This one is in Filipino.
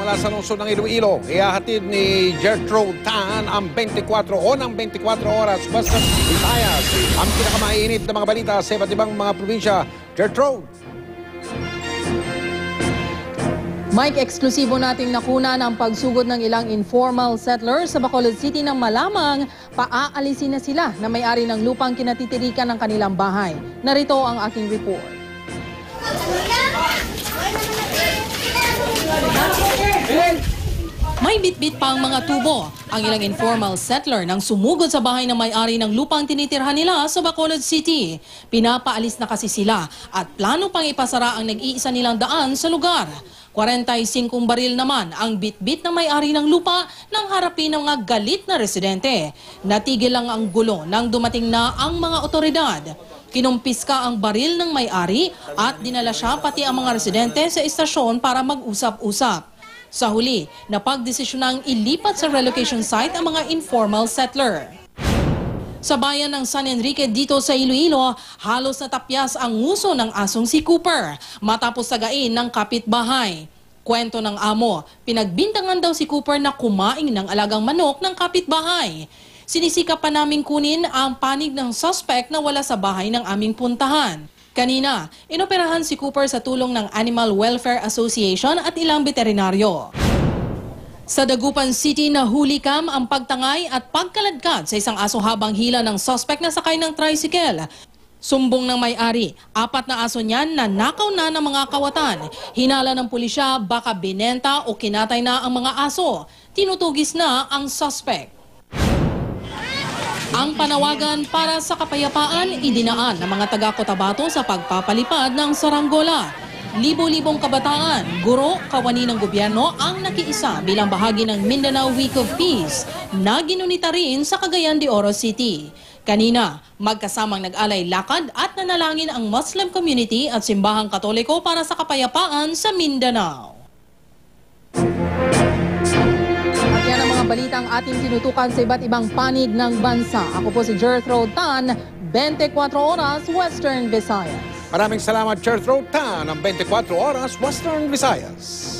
mula sa lungsod ng Iloilo. Ihahatid ni Gertrude Tan ang 24 oras basta Visayas. Ang pinakamainit na mga balita sa iba't ibang mga probinsya. Gertrude. Mike, eksklusibo nating nakuna ng pagsugod ng ilang informal settlers sa Bacolod City nang malamang paaalisin na sila na may-ari ng lupang kinatitirikan ng kanilang bahay. Narito ang aking report. May bitbit pa ang mga tubo. Ang ilang informal settler nang sumugod sa bahay ng may-ari ng lupang tinitirhan nila sa Bacolod City. Pinapaalis na kasi sila at plano pang ipasara ang nag-iisa nilang daan sa lugar. 45 baril naman ang bitbit ng may-ari ng lupa nang harapin ng mga galit na residente. Natigil lang ang gulo nang dumating na ang mga otoridad. Kinumpiska ang baril ng may-ari at dinala siya pati ang mga residente sa istasyon para mag-usap-usap. Sa huli, napagdesisyonang ilipat sa relocation site ang mga informal settler. Sa bayan ng San Enrique dito sa Iloilo, halos natapyas ang nguso ng asong si Cooper matapos sagain ng kapitbahay. Kwento ng amo, pinagbintangan daw si Cooper na kumain ng alagang manok ng kapitbahay. Sinisikap pa naming kunin ang panig ng suspect na wala sa bahay ng aming puntahan. Kanina, inoperahan si Cooper sa tulong ng Animal Welfare Association at ilang veterinaryo. Sa Dagupan City, nahulikam ang pagtangay at pagkaladkad sa isang aso habang hila ng suspect na sakay ng tricycle. Sumbong ng may-ari, 4 na aso niyan nanakaw na ng mga kawatan. Hinala ng pulisya, baka binenta o kinatay na ang mga aso. Tinutugis na ang suspect. Ang panawagan para sa kapayapaan idinaan ng mga taga-Cotabato sa pagpapalipad ng saranggola. Libo-libong kabataan, guro, kawani ng gobyerno ang nakiisa bilang bahagi ng Mindanao Week of Peace na ginunita rin sa Cagayan de Oro City. Kanina, magkasamang nag-alay lakad at nanalangin ang Muslim community at simbahang Katoliko para sa kapayapaan sa Mindanao. Yan ang mga balitang ating tinutukan sa iba't ibang panig ng bansa. Ako po si Gertrude Tan, 24 oras Western Visayas. Maraming salamat, Gertrude Tan, ng 24 oras Western Visayas.